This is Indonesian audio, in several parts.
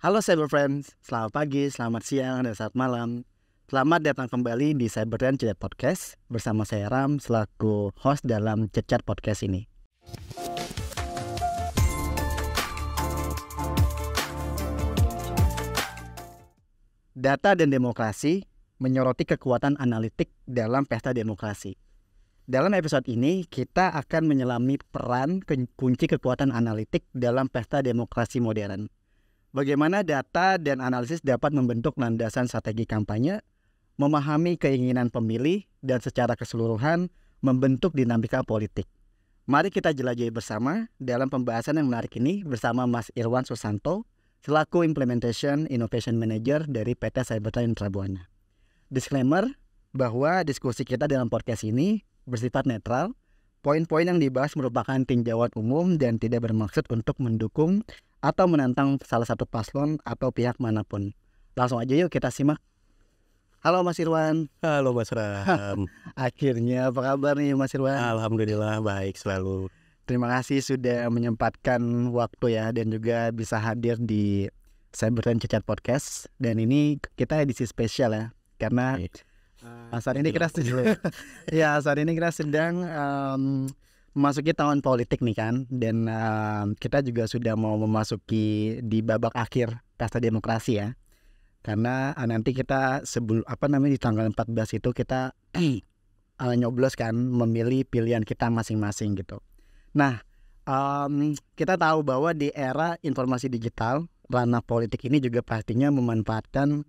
Halo Cyber Friends, selamat pagi, selamat siang, dan selamat malam. Selamat datang kembali di Cybertrend Cicat Podcast bersama saya Ram selaku host dalam Cicat Podcast ini. Data dan demokrasi menyoroti kekuatan analitik dalam pesta demokrasi. Dalam episode ini kita akan menyelami peran kunci kekuatan analitik dalam pesta demokrasi modern. Bagaimana data dan analisis dapat membentuk landasan strategi kampanye, memahami keinginan pemilih, dan secara keseluruhan membentuk dinamika politik. Mari kita jelajahi bersama dalam pembahasan yang menarik ini bersama Mas Irwan Susanto selaku Implementation Innovation Manager dari PT Cybertrend Intrabuana. Disclaimer bahwa diskusi kita dalam podcast ini bersifat netral. Poin-poin yang dibahas merupakan tinjauan umum dan tidak bermaksud untuk mendukung atau menantang salah satu paslon atau pihak manapun. Langsung aja yuk kita simak. Halo Mas Irwan. Halo Mas Ram. Akhirnya apa kabar nih Mas Irwan? Alhamdulillah baik selalu. Terima kasih sudah menyempatkan waktu ya dan juga bisa hadir di Cybertrend Cicat Podcast. Dan ini kita edisi spesial ya karena saat ini kita sedang memasuki tahun politik nih kan, dan kita juga sudah mau memasuki di babak akhir pesta demokrasi ya. Karena nanti kita di tanggal 14 itu kita nyoblos kan, memilih pilihan kita masing-masing gitu. Nah, kita tahu bahwa di era informasi digital, ranah politik ini juga pastinya memanfaatkan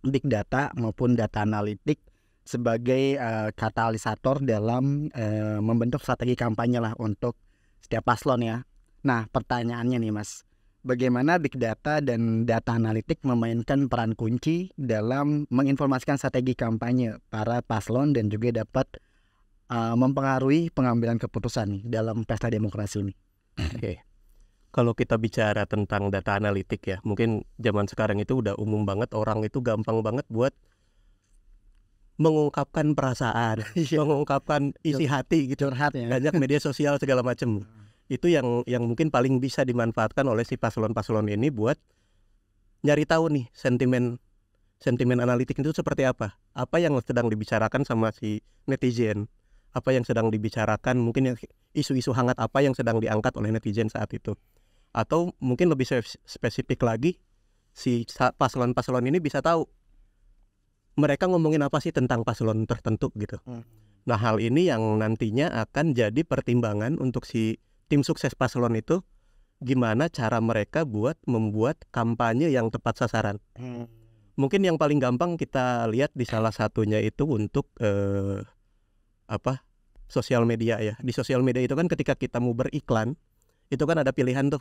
big data maupun data analitik sebagai katalisator dalam membentuk strategi kampanye lah untuk setiap paslon ya. Nah, pertanyaannya nih Mas, bagaimana big data dan data analitik memainkan peran kunci dalam menginformasikan strategi kampanye para paslon dan juga dapat mempengaruhi pengambilan keputusan nih dalam pesta demokrasi ini? Oke. Kalau kita bicara tentang data analitik ya, mungkin zaman sekarang itu udah umum banget, orang itu gampang banget buat mengungkapkan perasaan, mengungkapkan isi hati gitu, banyak media sosial segala macam. Itu yang mungkin paling bisa dimanfaatkan oleh si paslon-paslon ini buat nyari tahu nih sentimen analitik itu seperti apa yang sedang dibicarakan sama si netizen, apa yang sedang dibicarakan, mungkin yang isu-isu hangat apa yang sedang diangkat oleh netizen saat itu. Atau mungkin lebih spesifik lagi, si paslon-paslon ini bisa tahu mereka ngomongin apa sih tentang paslon tertentu gitu. Nah, hal ini yang nantinya akan jadi pertimbangan untuk si tim sukses paslon itu, gimana cara mereka buat membuat kampanye yang tepat sasaran. Mungkin yang paling gampang kita lihat di salah satunya itu untuk sosial media ya. Di sosial media itu kan ketika kita mau beriklan, itu kan ada pilihan tuh,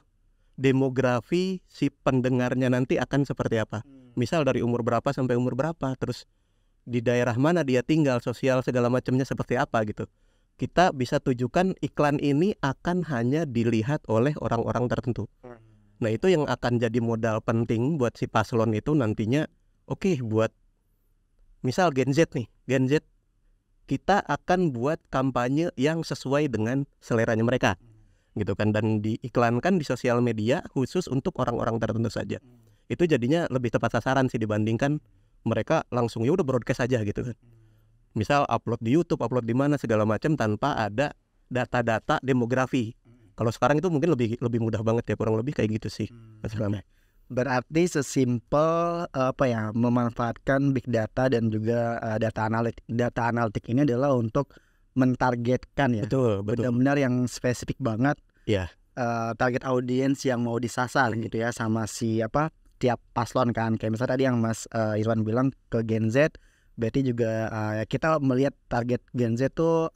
demografi si pendengarnya nanti akan seperti apa. Misal dari umur berapa sampai umur berapa, terus di daerah mana dia tinggal, sosial segala macamnya seperti apa gitu. Kita bisa tujukan iklan ini akan hanya dilihat oleh orang-orang tertentu. Nah, itu yang akan jadi modal penting buat si paslon itu nantinya. Oke, buat misal Gen Z nih, Gen Z kita akan buat kampanye yang sesuai dengan seleranya mereka gitu kan, dan diiklankan di sosial media khusus untuk orang-orang tertentu saja. Itu jadinya lebih tepat sasaran sih dibandingkan mereka langsung ya udah broadcast aja gitu kan. Misal upload di YouTube, upload di mana segala macam tanpa ada data-data demografi. Kalau sekarang itu mungkin lebih mudah banget ya, kurang lebih kayak gitu sih. Berarti sesimpel memanfaatkan big data dan juga data analitik ini adalah untuk mentargetkan ya. Betul. Benar-benar yang spesifik banget. Iya. Target audiens yang mau disasar gitu ya sama tiap paslon kan. Kayak misalnya tadi yang Mas Irwan bilang ke Gen Z, berarti juga kita melihat target Gen Z tuh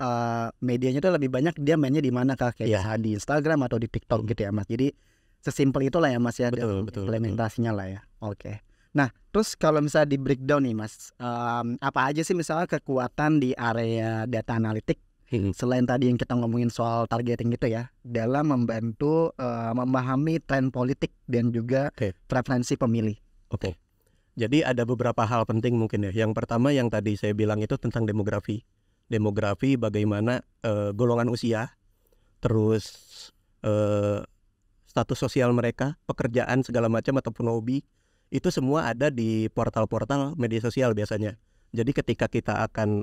medianya tuh lebih banyak dia mainnya di mana kayak di Instagram atau di TikTok gitu ya Mas. Jadi sesimpel itulah ya Mas ya, betul, implementasinya lah ya. Oke. Nah, terus kalau misalnya di breakdown nih Mas, apa aja sih misalnya kekuatan di area data analitik selain tadi yang kita ngomongin soal targeting gitu ya, dalam membantu memahami tren politik dan juga preferensi pemilih. Oke. Jadi ada beberapa hal penting mungkin ya. Yang pertama yang tadi saya bilang itu tentang demografi. Demografi bagaimana golongan usia, terus status sosial mereka, pekerjaan segala macam ataupun hobi, itu semua ada di portal-portal media sosial biasanya. Jadi ketika kita akan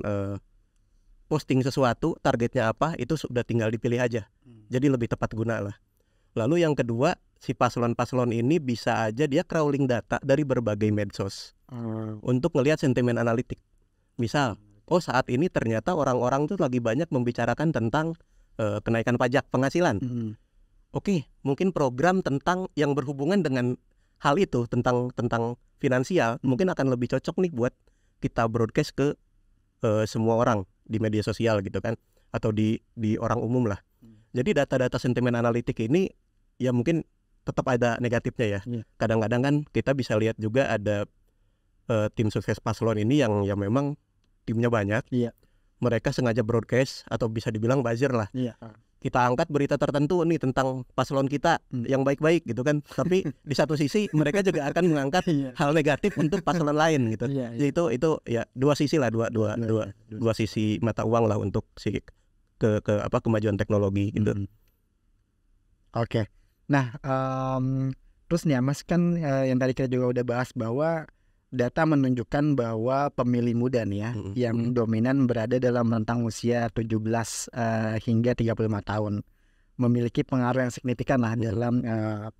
posting sesuatu, targetnya apa, itu sudah tinggal dipilih aja. Jadi lebih tepat guna lah. Lalu yang kedua, si paslon-paslon ini bisa aja dia crawling data dari berbagai medsos untuk ngelihat sentimen analitik. Misal, saat ini ternyata orang-orang tuh lagi banyak membicarakan tentang kenaikan pajak penghasilan. Oke, mungkin program tentang yang berhubungan dengan hal itu, tentang finansial, mungkin akan lebih cocok nih buat kita broadcast ke semua orang di media sosial gitu kan, atau di orang umum lah. Jadi data-data sentimen analitik ini ya mungkin tetap ada negatifnya ya. Kadang-kadang kan kita bisa lihat juga ada tim sukses paslon ini yang memang timnya banyak. Mereka sengaja broadcast atau bisa dibilang buzzer lah. Kita angkat berita tertentu nih tentang paslon kita yang baik-baik gitu kan. Tapi di satu sisi mereka juga akan mengangkat hal negatif untuk paslon lain gitu. Jadi itu ya dua sisi lah, dua sisi mata uang lah untuk si kemajuan teknologi gitu. Oke. Nah, terus nih Mas kan yang tadi kita juga udah bahas bahwa data menunjukkan bahwa pemilih muda nih ya yang dominan berada dalam rentang usia 17 hingga 35 tahun memiliki pengaruh yang signifikan lah dalam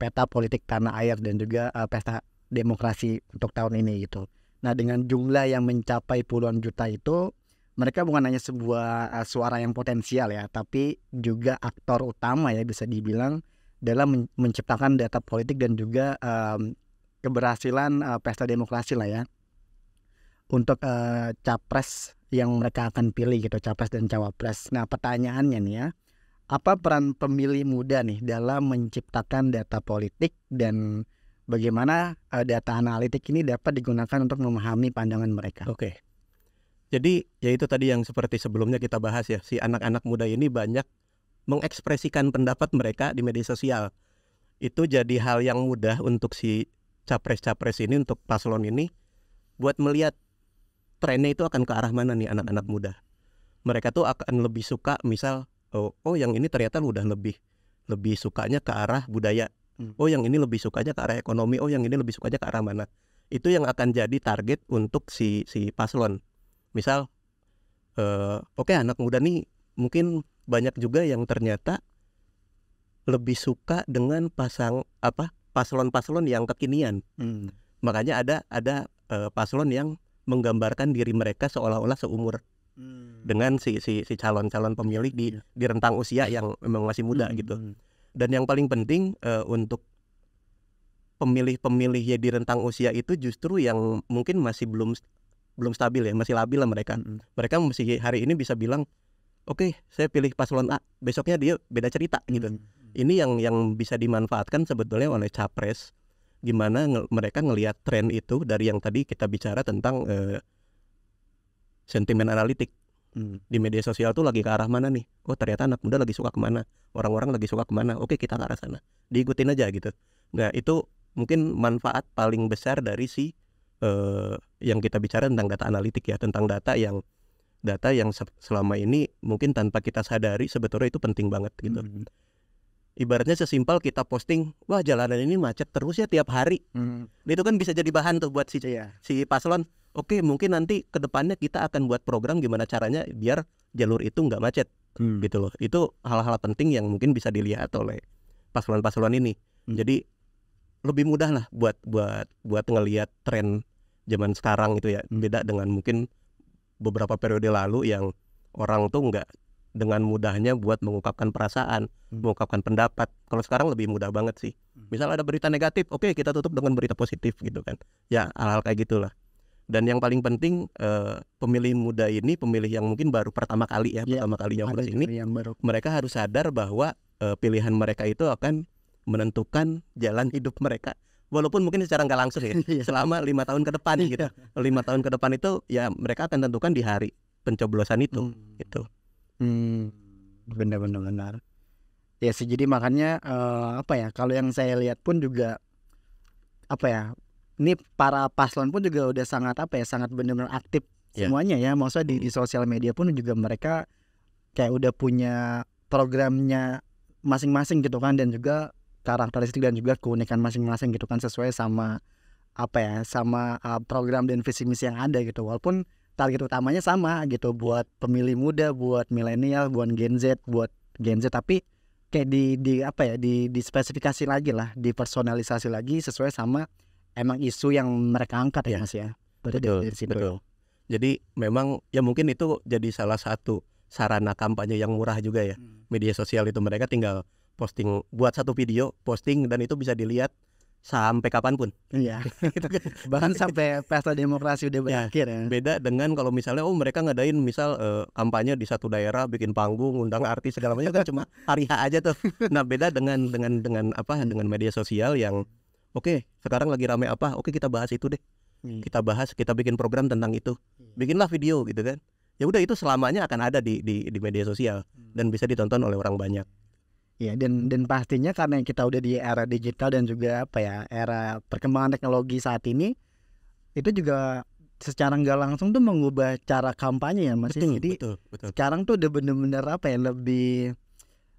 peta politik tanah air dan juga pesta demokrasi untuk tahun ini gitu. Nah, dengan jumlah yang mencapai puluhan juta itu, mereka bukan hanya sebuah suara yang potensial ya, tapi juga aktor utama ya bisa dibilang dalam menciptakan data politik dan juga keberhasilan pesta demokrasi lah ya untuk capres yang mereka akan pilih gitu, capres dan cawapres. Nah, pertanyaannya nih ya, apa peran pemilih muda nih dalam menciptakan data politik dan bagaimana data analitik ini dapat digunakan untuk memahami pandangan mereka? Oke. Jadi ya itu tadi yang seperti sebelumnya kita bahas ya, si anak-anak muda ini banyak mengekspresikan pendapat mereka di media sosial. Itu jadi hal yang mudah untuk si capres-capres ini, untuk paslon ini buat melihat trennya itu akan ke arah mana nih anak-anak muda. Mereka tuh akan lebih suka misal yang ini ternyata udah lebih sukanya ke arah budaya. Yang ini lebih sukanya ke arah ekonomi. Yang ini lebih sukanya ke arah mana. Itu yang akan jadi target untuk si paslon. Misal anak muda nih mungkin banyak juga yang ternyata lebih suka dengan paslon-paslon yang kekinian. Makanya ada paslon yang menggambarkan diri mereka seolah-olah seumur dengan si calon-calon pemilih di rentang usia yang memang masih muda gitu. Dan yang paling penting untuk pemilih-pemilih ya di rentang usia itu justru yang mungkin masih belum stabil ya, masih labil lah mereka. Mereka masih hari ini bisa bilang, oke, saya pilih paslon A, besoknya dia beda cerita gitu. Ini yang bisa dimanfaatkan sebetulnya oleh capres. Gimana mereka ngelihat tren itu dari yang tadi kita bicara tentang sentimen analitik. Di media sosial tuh lagi ke arah mana nih? Ternyata anak muda lagi suka kemana, orang-orang lagi suka kemana. Oke, kita ke arah sana, diikutin aja gitu. Nah, itu mungkin manfaat paling besar dari si yang kita bicara tentang data analitik ya, tentang data yang selama ini mungkin tanpa kita sadari sebetulnya itu penting banget gitu. Ibaratnya sesimpel kita posting, wah jalanan ini macet terus ya tiap hari. Itu kan bisa jadi bahan tuh buat si paslon. Oke, mungkin nanti ke depannya kita akan buat program gimana caranya biar jalur itu nggak macet gitu loh. Itu hal-hal penting yang mungkin bisa dilihat oleh paslon-paslon ini. Jadi lebih mudah lah buat ngelihat tren zaman sekarang itu ya. Beda dengan mungkin beberapa periode lalu yang orang tuh nggak dengan mudahnya buat mengungkapkan perasaan, mengungkapkan pendapat. Kalau sekarang lebih mudah banget sih. Misal ada berita negatif, oke, kita tutup dengan berita positif gitu kan. Ya, hal-hal kayak gitulah. Dan yang paling penting pemilih muda ini, pemilih yang mungkin baru pertama kali pertama kali nyoblos ini, mereka harus sadar bahwa pilihan mereka itu akan menentukan jalan hidup mereka. Walaupun mungkin secara nggak langsung ya, selama 5 tahun ke depan gitu. 5 tahun ke depan itu ya mereka akan tentukan di hari pencoblosan itu gitu. Benar. Ya sih, jadi makanya kalau yang saya lihat pun juga ini para paslon pun juga udah sangat sangat benar-benar aktif semuanya ya. Maksudnya di sosial media pun juga mereka kayak udah punya programnya masing-masing gitu kan, dan juga karakteristik dan juga keunikan masing-masing gitu kan, sesuai sama sama program dan visi misi yang ada gitu. Walaupun target utamanya sama gitu, buat pemilih muda, buat milenial, buat Gen Z, tapi kayak di spesifikasi lagi lah, dipersonalisasi lagi sesuai sama emang isu yang mereka angkat ya Mas ya. Betul. Jadi memang ya mungkin itu jadi salah satu sarana kampanye yang murah juga ya. Media sosial itu mereka tinggal posting, buat satu video, posting, dan itu bisa dilihat sampai kapanpun. Iya. Bahkan sampai pesta demokrasi udah berakhir ya. Beda dengan kalau misalnya mereka ngadain misal kampanye di satu daerah, bikin panggung, undang artis segala macam, kan cuma hari H aja tuh. Nah, beda dengan media sosial yang oke, sekarang lagi rame apa? Oke, kita bahas itu deh. Kita bahas, kita bikin program tentang itu. Bikinlah video gitu kan. Ya udah, itu selamanya akan ada di media sosial dan bisa ditonton oleh orang banyak. Ya, dan pastinya karena kita udah di era digital dan juga era perkembangan teknologi saat ini, itu juga secara nggak langsung tuh mengubah cara kampanye ya Mas. Jadi betul. sekarang tuh udah bener-bener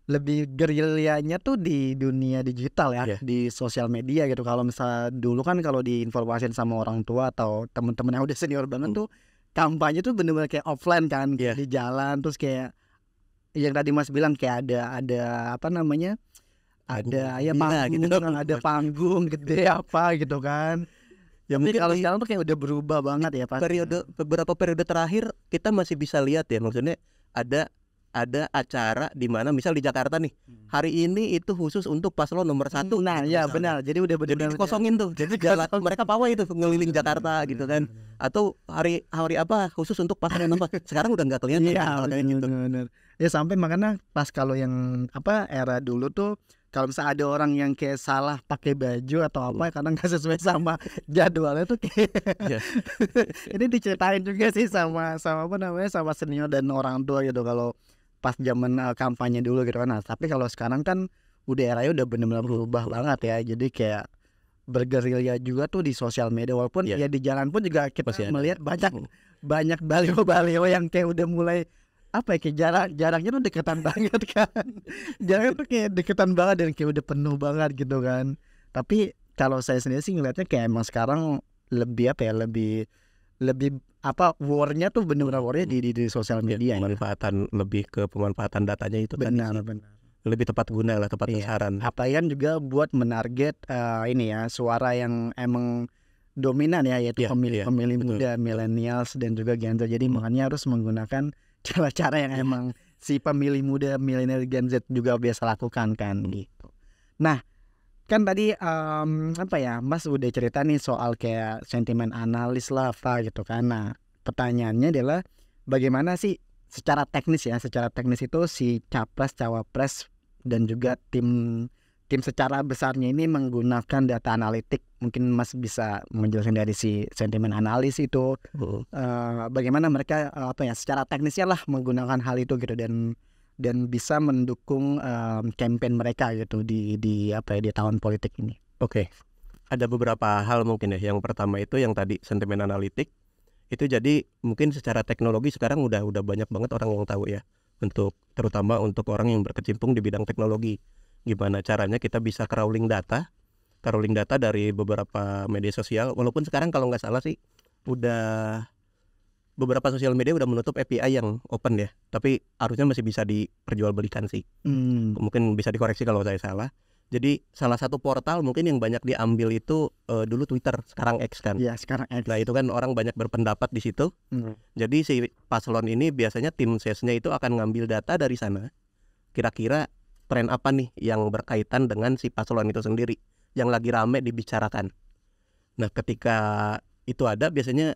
lebih gerilyanya tuh di dunia digital ya, di sosial media gitu. Kalau misalnya dulu kan kalau diinformasin sama orang tua atau teman-teman yang udah senior banget tuh, kampanye tuh bener-bener kayak offline kan, di jalan, terus kayak yang tadi Mas bilang kayak ada panggung gitu, ada panggung gede gitu kan. Ya mungkin kalau sekarang tuh kayak udah berubah banget ya pasti. Beberapa periode terakhir kita masih bisa lihat ya, maksudnya ada acara di mana misal di Jakarta nih, hari ini itu khusus untuk paslon nomor 1. Nah, ya benar. Jadi udah benar-benar kosongin tuh. Jadi jalan mereka pawai itu ngeliling Jakarta gitu kan. Atau hari apa khusus untuk paslon nomor. Sekarang udah enggak kelihatan. Iya, benar. Ya sampai makanya pas kalau yang era dulu tuh, kalau misalnya ada orang yang kayak salah pakai baju atau karena nggak sesuai sama jadwalnya tuh kayak ini diceritain juga sih sama sama senior dan orang tua gitu kalau pas zaman kampanye dulu gitu kan. Nah, tapi kalau sekarang kan udah eranya udah benar-benar berubah banget ya. Jadi kayak bergerilya juga tuh di sosial media, walaupun ya di jalan pun juga kita melihat banyak baliho-baliho yang kayak udah mulai kayak jaraknya tuh deketan banget kan. Jaraknya tuh kayak deketan banget dan kayak udah penuh banget gitu kan. Tapi kalau saya sendiri sih ngeliatnya kayak emang sekarang lebih war-nya tuh bener-bener war-nya di sosial media. Lebih ke pemanfaatan datanya itu. Benar. Lebih tepat guna lah, tepat sasaran. Apalagi juga buat menarget suara yang emang dominan ya, yaitu pemilih muda, millennials dan juga Gen Z. Jadi makanya harus menggunakan cara-cara yang emang si pemilih muda, milenial, Gen Z juga biasa lakukan kan gitu. Nah, kan tadi Mas udah cerita nih soal kayak sentimen analis lah gitu kan. Nah, pertanyaannya adalah bagaimana sih secara teknis itu si capres, cawapres dan juga tim secara besarnya ini menggunakan data analitik. Mungkin Mas bisa menjelaskan dari si sentimen analis itu bagaimana mereka secara teknisnya lah menggunakan hal itu gitu dan bisa mendukung campaign mereka gitu di tahun politik ini. Oke. Ada beberapa hal mungkin ya. Yang pertama itu yang tadi sentimen analitik itu, jadi mungkin secara teknologi sekarang udah banyak banget orang yang tahu ya, terutama untuk orang yang berkecimpung di bidang teknologi. Gimana caranya kita bisa crawling data dari beberapa media sosial. Walaupun sekarang kalau nggak salah sih udah beberapa sosial media udah menutup API yang open ya, tapi harusnya masih bisa diperjualbelikan sih. Mungkin bisa dikoreksi kalau saya salah. Jadi salah satu portal mungkin yang banyak diambil itu dulu Twitter, sekarang X kan. Iya, sekarang X. Nah, itu kan orang banyak berpendapat di situ. Jadi si paslon ini biasanya tim sesnya itu akan ngambil data dari sana. Kira-kira tren apa nih yang berkaitan dengan si paslon itu sendiri yang lagi rame dibicarakan. Nah, ketika itu ada, biasanya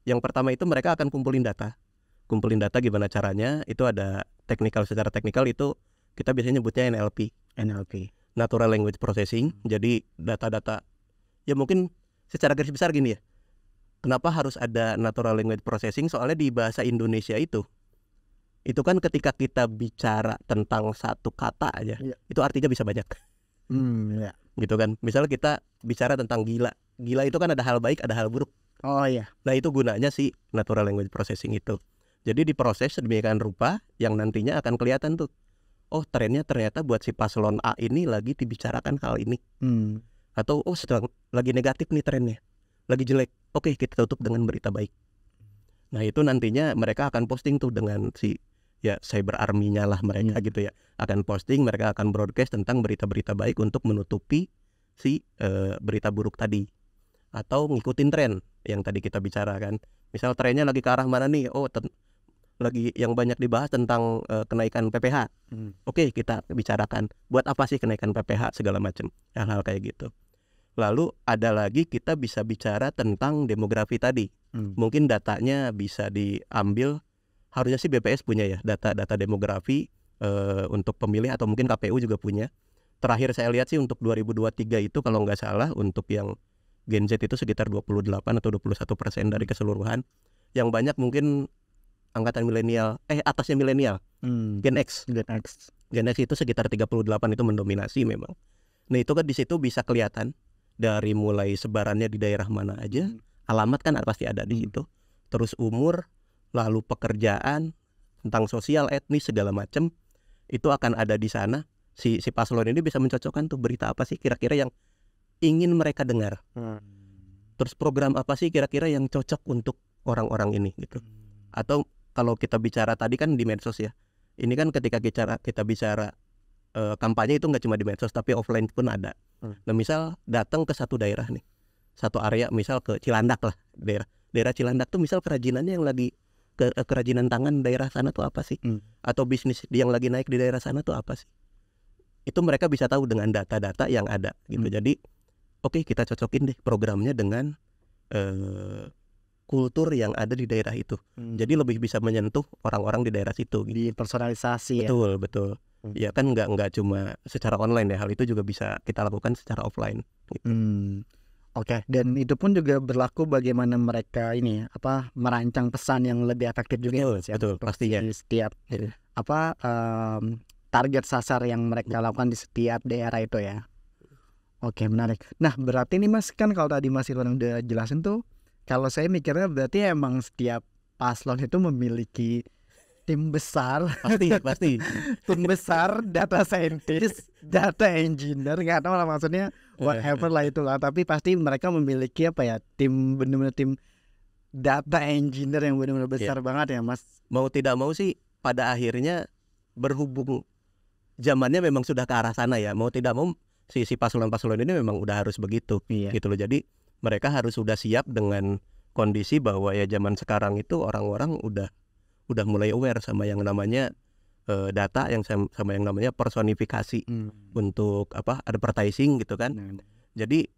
yang pertama itu mereka akan kumpulin data gimana caranya. Itu ada secara teknikal itu kita biasanya nyebutnya NLP, Natural Language Processing. Jadi data-data ya mungkin secara garis besar gini ya, kenapa harus ada Natural Language Processing? Soalnya di bahasa Indonesia itu kan ketika kita bicara tentang satu kata aja, itu artinya bisa banyak. Gitu kan. Misalnya kita bicara tentang gila itu kan ada hal baik, ada hal buruk. Oh iya. Nah, itu gunanya si Natural Language Processing itu. Jadi diproses sedemikian rupa yang nantinya akan kelihatan tuh, oh trennya ternyata buat si paslon A ini lagi dibicarakan hal ini, atau oh sedang lagi negatif nih trennya, lagi jelek, oke kita tutup dengan berita baik. Nah itu nantinya mereka akan posting tuh dengan si ya cyber army-nya lah mereka gitu ya, akan posting, mereka akan broadcast tentang berita-berita baik untuk menutupi si berita buruk tadi, atau ngikutin tren yang tadi kita bicarakan. Misal trennya lagi ke arah mana nih, oh lagi yang banyak dibahas tentang kenaikan PPh. Oke, kita bicarakan buat apa sih kenaikan PPh segala macam, hal-hal kayak gitu. Lalu ada lagi kita bisa bicara tentang demografi tadi. Mungkin datanya bisa diambil, harusnya sih BPS punya ya data demografi untuk pemilih, atau mungkin KPU juga punya. Terakhir saya lihat sih untuk 2023 itu kalau nggak salah untuk yang Gen Z itu sekitar 28 atau 21% dari keseluruhan. Yang banyak mungkin angkatan milenial, atasnya milenial, Gen X itu sekitar 38, itu mendominasi memang. Nah itu kan di situ bisa kelihatan dari mulai sebarannya di daerah mana aja, alamat kan pasti ada di situ, terus umur, lalu pekerjaan, tentang sosial, etnis segala macam itu akan ada di sana. Si paslon ini bisa mencocokkan tuh berita apa sih kira-kira yang ingin mereka dengar, terus program apa sih kira-kira yang cocok untuk orang-orang ini gitu. Atau kalau kita bicara tadi kan di medsos ya, ini kan ketika kita bicara kampanye itu nggak cuma di medsos tapi offline pun ada. Nah misal datang ke satu daerah nih, satu area, misal ke Cilandak lah, daerah Cilandak tuh misal kerajinannya yang lagi kerajinan tangan daerah sana tuh apa sih, atau bisnis yang lagi naik di daerah sana tuh apa sih, itu mereka bisa tahu dengan data-data yang ada gitu. Jadi oke, kita cocokin deh programnya dengan kultur yang ada di daerah itu. Jadi lebih bisa menyentuh orang-orang di daerah situ gitu. Dipersonalisasi ya. Betul. Ya kan nggak cuma secara online ya, hal itu juga bisa kita lakukan secara offline gitu. Oke, dan itu pun juga berlaku bagaimana mereka ini merancang pesan yang lebih efektif juga. Betul, pastinya. Setiap target sasar yang mereka lakukan di setiap daerah itu ya. Oke, menarik. Nah berarti nih Mas, kan kalau tadi Mas Irwan udah jelasin tuh, kalau saya mikirnya berarti emang setiap paslon itu memiliki tim besar, pasti tim besar, data scientist, data engineer, nggak tahu lah maksudnya whatever lah itulah, tapi pasti mereka memiliki tim, benar-benar tim data engineer yang benar-benar besar banget ya Mas. Mau tidak mau sih pada akhirnya berhubung zamannya memang sudah ke arah sana ya, mau tidak mau si paslon-paslon ini memang udah harus begitu gitu loh. Jadi mereka harus sudah siap dengan kondisi bahwa ya zaman sekarang itu orang-orang udah mulai aware sama yang namanya data, yang sama yang namanya personifikasi untuk advertising gitu kan. Jadi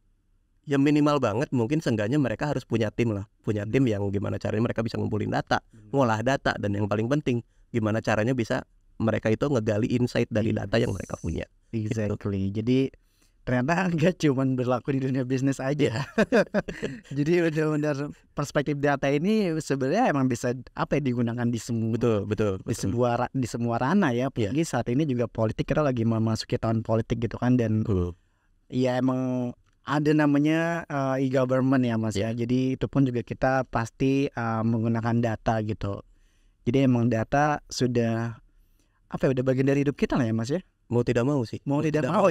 ya minimal banget mungkin seenggaknya mereka harus punya tim yang gimana caranya mereka bisa ngumpulin data, ngolah data, dan yang paling penting gimana caranya bisa mereka itu ngegali insight dari data yang mereka punya. Exactly. Jadi ternyata nggak cuma berlaku di dunia bisnis aja. Jadi benar-benar perspektif data ini sebenarnya emang bisa digunakan di semua, betul. Di semua ranah ya. Apalagi saat ini juga politik, kita lagi memasuki tahun politik gitu kan, dan ya emang ada namanya e-government ya Mas ya. Jadi itu pun juga kita pasti menggunakan data gitu. Jadi emang data sudah udah bagian dari hidup kita lah ya Mas ya. Mau tidak mau sih. Mau tidak mau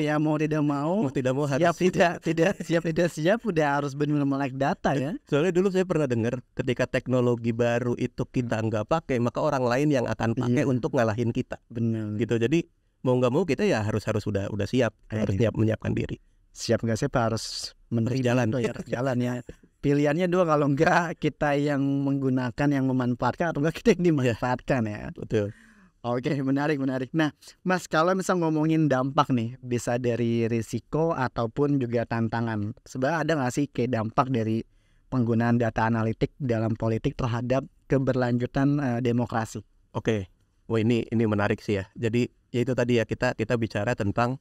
harus. Siap tidak siap udah harus benar-benar melek data ya. Soalnya dulu saya pernah dengar ketika teknologi baru itu kita nggak pakai, maka orang lain yang akan pakai untuk ngalahin kita. Benar. Gitu. Jadi mau nggak mau kita ya harus sudah siap, harus siap menyiapkan diri. Siap nggak siap harus jalan ya. Pilihannya dua, kalau enggak kita yang menggunakan, yang memanfaatkan, atau enggak kita yang dimanfaatkan ya. Betul. Oke, menarik. Nah, Mas, kalau misal ngomongin dampak nih, bisa dari risiko ataupun juga tantangan. Sebenarnya ada nggak sih kayak dampak dari penggunaan data analitik dalam politik terhadap keberlanjutan demokrasi? Oke, wah ini menarik sih ya. Jadi ya itu tadi ya, kita bicara tentang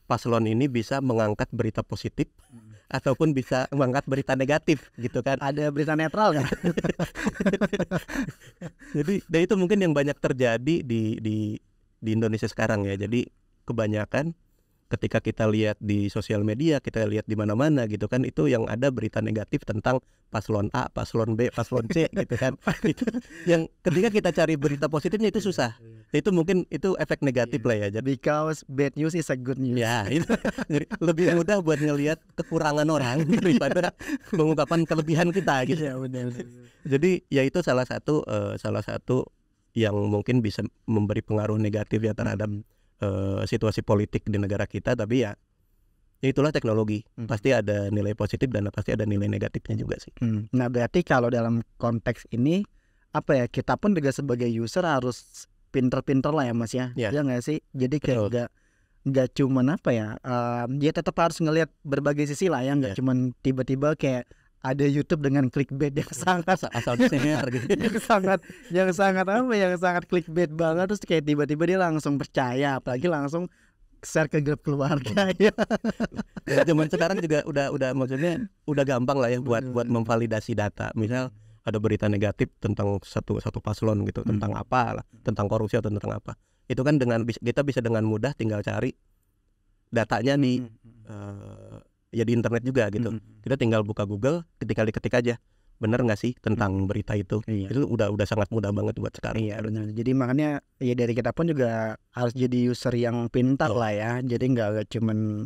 paslon ini bisa mengangkat berita positif ataupun bisa mengangkat berita negatif gitu kan. Ada berita netral kan? Jadi itu mungkin yang banyak terjadi di Indonesia sekarang ya. Jadi kebanyakan ketika kita lihat di sosial media, kita lihat di mana-mana gitu kan, itu yang ada berita negatif tentang paslon A, paslon B, paslon C gitu kan. Itu yang ketika kita cari berita positifnya itu susah. Itu mungkin itu efek negatif lah ya. Jadi Because bad news is a good news. ya itu jadi lebih mudah buat ngelihat kekurangan orang daripada mengungkapkan kelebihan kita gitu. Iya benar. Jadi ya itu salah satu yang mungkin bisa memberi pengaruh negatif ya terhadap situasi politik di negara kita. Tapi ya itulah teknologi, pasti ada nilai positif dan pasti ada nilai negatifnya juga sih. Nah berarti kalau dalam konteks ini apa ya, kita pun juga sebagai user harus pinter-pinter lah ya Mas ya, Ya. ya nggak sih? Jadi Betul. kayak nggak cuman apa ya, dia tetap harus ngelihat berbagai sisi lah ya, nggak Ya. cuman tiba-tiba kayak ada YouTube dengan clickbait yang sangat Asal share gitu. yang sangat clickbait banget, terus kayak tiba-tiba dia langsung percaya, apalagi langsung share ke grup keluarga ya. Ya, zaman sekarang juga udah maksudnya udah gampang lah ya buat memvalidasi data. Misal ada berita negatif tentang satu paslon gitu, tentang apa lah, tentang korupsi atau tentang apa. Itu kan kita bisa dengan mudah tinggal cari datanya di ya di internet juga gitu. Kita tinggal buka Google, ketik aja bener nggak sih tentang berita itu. Iya. Itu udah sangat mudah banget buat sekarang. Iya benar. Jadi makanya ya dari kita pun juga harus jadi user yang pintar lah ya. Jadi nggak cuman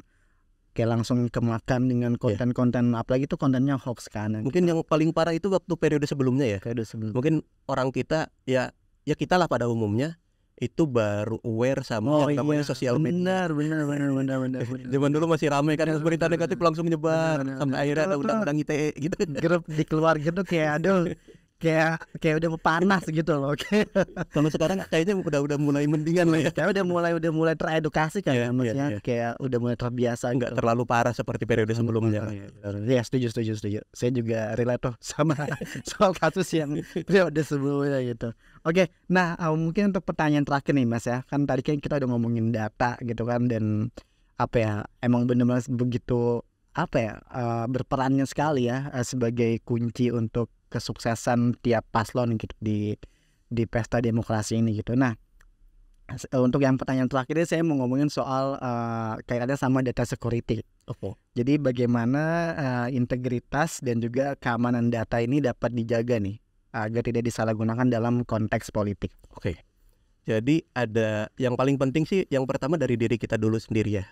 kayak langsung kemakan dengan konten-konten, apalagi itu kontennya hoax kan. Mungkin yang paling parah itu waktu periode sebelumnya ya. Mungkin orang kita ya kita lah pada umumnya itu baru aware sama yang namanya sosial media. Benar. Zaman dulu masih ramai kan, berita negatif langsung nyebar Benar. sampai akhirnya ada undang-undang ITE gitu. Grup di keluarga tuh kayak aduh kayak udah panas gitu loh. Kalau sekarang kayaknya udah mulai mendingan lah ya. Kayak udah mulai teredukasi kan ya, maksudnya Iya. kayak udah mulai terbiasa, Nggak terlalu parah seperti periode sebelumnya. Ya setuju. Saya juga relate tuh sama soal kasus yang periode sebelumnya gitu. Oke, nah mungkin untuk pertanyaan terakhir nih Mas ya, kan tadi kan kita udah ngomongin data gitu kan, dan apa ya, emang benar-benar begitu apa ya, berperannya sekali ya sebagai kunci untuk kesuksesan tiap paslon gitu di pesta demokrasi ini gitu. Nah untuk yang pertanyaan terakhir ini saya mau ngomongin soal kaitannya sama data security. Oke. Jadi bagaimana integritas dan juga keamanan data ini dapat dijaga nih agar tidak disalahgunakan dalam konteks politik. Oke. Jadi ada yang paling penting sih, yang pertama dari diri kita dulu sendiri ya.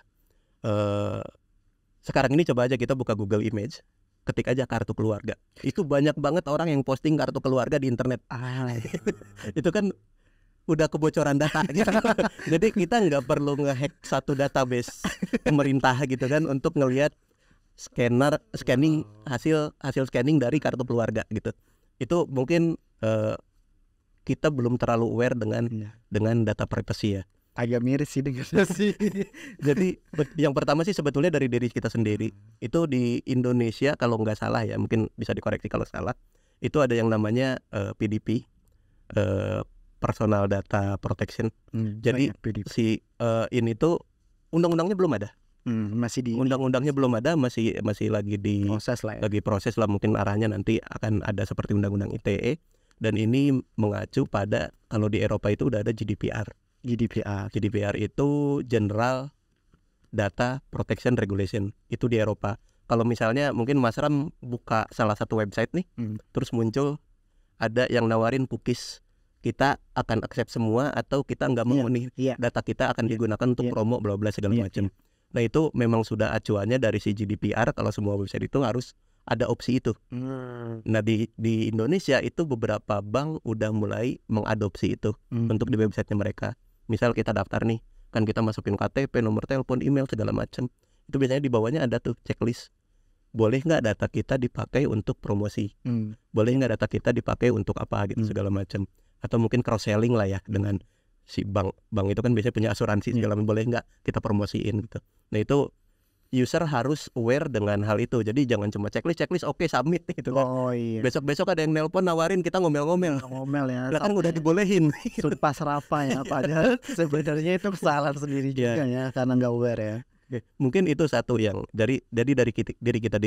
Sekarang ini coba aja kita buka Google Image, ketik aja kartu keluarga. Itu banyak banget orang yang posting kartu keluarga di internet. Itu kan udah kebocoran data gitu. Jadi kita nggak perlu ngehack satu database pemerintah gitu kan untuk ngelihat scanning hasil scanning dari kartu keluarga gitu. Itu mungkin kita belum terlalu aware dengan data privacy ya. Agak miris sih dengan sih. Jadi yang pertama sih sebetulnya dari diri kita sendiri. Itu di Indonesia kalau nggak salah ya, mungkin bisa dikoreksi kalau salah. Itu ada yang namanya PDP, Personal Data Protection. Jadi si ini tuh undang-undangnya belum ada. Masih di Undang-undangnya belum ada, masih lagi di proses lah ya. lagi proses lah, mungkin arahnya nanti akan ada seperti undang-undang ITE, dan ini mengacu pada kalau di Eropa itu udah ada GDPR. GDPR itu General Data Protection Regulation, itu di Eropa. Kalau misalnya mungkin Mas Ram buka salah satu website nih, terus muncul ada yang nawarin cookies, kita akan accept semua atau kita nggak mau nih data kita akan digunakan untuk promo bla bla segala macam. Nah itu memang sudah acuannya dari si GDPR, kalau semua website itu harus ada opsi itu. Nah di Indonesia itu beberapa bank udah mulai mengadopsi itu untuk di websitenya mereka. Misal kita daftar nih, kan kita masukin KTP, nomor telepon, email segala macam. Itu biasanya di bawahnya ada tuh checklist. Boleh nggak data kita dipakai untuk promosi? Boleh nggak data kita dipakai untuk apa gitu segala macam? Atau mungkin cross selling lah ya dengan si bank itu kan biasanya punya asuransi segala macam, boleh nggak kita promosiin gitu. Nah itu user harus aware dengan hal itu. Jadi jangan cuma checklist oke submit gitu kan. Besok ada yang nelpon nawarin, kita ngomel ya. Lah kan udah dibolehin. Sumpah serapa ya, padahal sebenarnya itu kesalahan sendiri juga ya karena nggak aware ya. Mungkin itu satu yang dari diri kita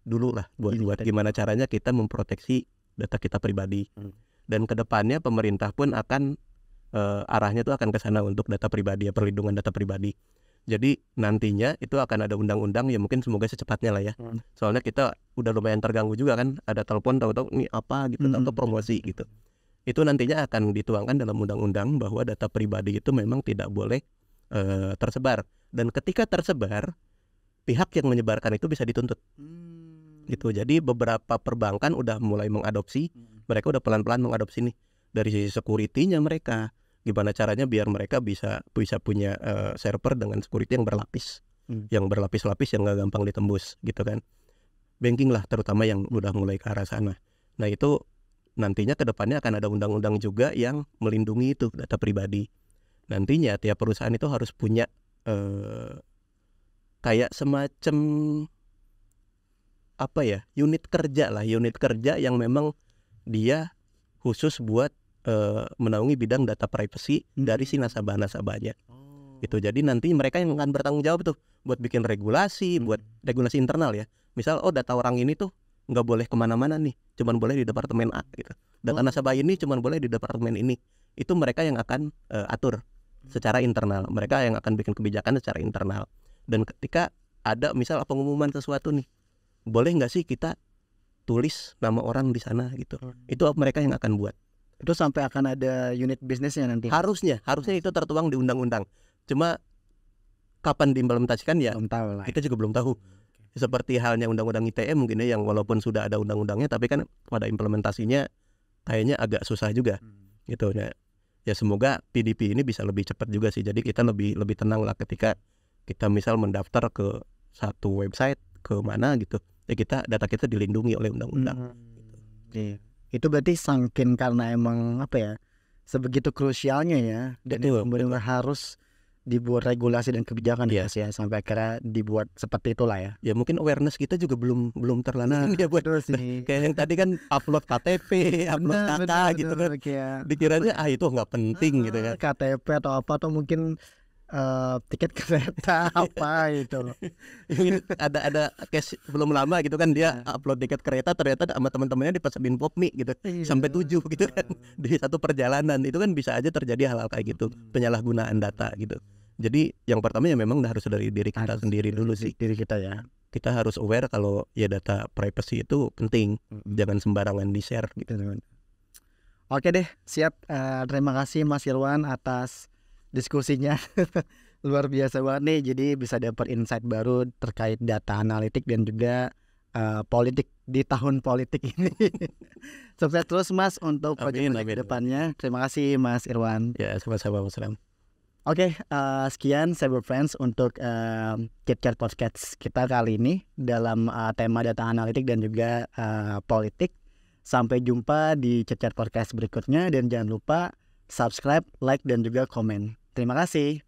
dulu lah buat gimana caranya kita memproteksi data kita pribadi. Dan kedepannya pemerintah pun akan arahnya tuh akan ke sana untuk data pribadi ya, perlindungan data pribadi. Jadi nantinya itu akan ada undang-undang ya mungkin semoga secepatnya lah ya. Soalnya kita udah lumayan terganggu juga kan, ada telepon tahu-tahu ini apa gitu atau promosi gitu. Itu nantinya akan dituangkan dalam undang-undang bahwa data pribadi itu memang tidak boleh tersebar, dan ketika tersebar pihak yang menyebarkan itu bisa dituntut. Gitu. Jadi beberapa perbankan udah mulai mengadopsi, mereka udah pelan-pelan mengadopsi nih dari sisi security-nya mereka. Gimana caranya biar mereka bisa punya server dengan security yang berlapis, yang berlapis-lapis yang nggak gampang ditembus gitu kan. Banking lah terutama yang udah mulai ke arah sana. Nah itu nantinya kedepannya akan ada undang-undang juga yang melindungi itu data pribadi. Nantinya tiap perusahaan itu harus punya kayak semacam apa ya, unit kerja yang memang dia khusus buat menaungi bidang data privacy dari si nasabah-nasabahnya. Gitu. Jadi nanti mereka yang akan bertanggung jawab tuh buat bikin regulasi, buat regulasi internal ya. Misal data orang ini tuh nggak boleh kemana-mana nih, cuman boleh di departemen A gitu. Data nasabah ini cuman boleh di departemen ini. Itu mereka yang akan atur secara internal. Mereka yang akan bikin kebijakan secara internal. Dan ketika ada misal pengumuman sesuatu nih, boleh nggak sih kita tulis nama orang di sana gitu. Itu mereka yang akan buat. Itu sampai akan ada unit bisnisnya nanti. Harusnya itu tertuang di undang-undang. Cuma kapan diimplementasikan ya kita juga belum tahu. Seperti halnya undang-undang ITE mungkin ya, yang walaupun sudah ada undang-undangnya tapi kan pada implementasinya kayaknya agak susah juga. Gitu ya. Ya semoga PDP ini bisa lebih cepat juga sih. Jadi kita lebih tenang lah ketika kita misal mendaftar ke satu website ke mana gitu. Ya data kita dilindungi oleh undang-undang. Gitu. Itu berarti sangkin karena emang apa ya, sebegitu krusialnya ya, dan kemudian harus dibuat regulasi dan kebijakan ya sampai akhirnya dibuat seperti itulah ya. Ya mungkin awareness kita juga belum terlalu dia buat sih. Kayak yang tadi kan upload KTP, upload KK gitu kan. Dikiranya itu nggak penting gitu kan. KTP atau apa, atau mungkin tiket kereta apa itu. ada case belum lama gitu kan, dia upload tiket kereta ternyata sama teman-temannya dipesenin popmi gitu sampai 7 gitu kan di satu perjalanan. Itu kan bisa aja terjadi hal-hal kayak gitu, penyalahgunaan data gitu. Jadi yang pertama ya memang harus dari diri kita sendiri dulu sih. Diri kita ya. Kita harus aware kalau ya data privacy itu penting, jangan sembarangan di-share gitu. Oke deh, siap. Terima kasih Mas Irwan atas diskusinya. Luar biasa banget nih, jadi bisa dapat insight baru terkait data analitik dan juga politik di tahun politik ini. Sukses terus Mas untuk proyek depannya. Terima kasih Mas Irwan. Ya, sama-sama Mas Ram. Oke, sekian Cyber Friends untuk Chit-Chat Podcast kita kali ini dalam tema data analitik dan juga politik. Sampai jumpa di Chit-Chat Podcast berikutnya, dan jangan lupa subscribe, like, dan juga komen. Terima kasih.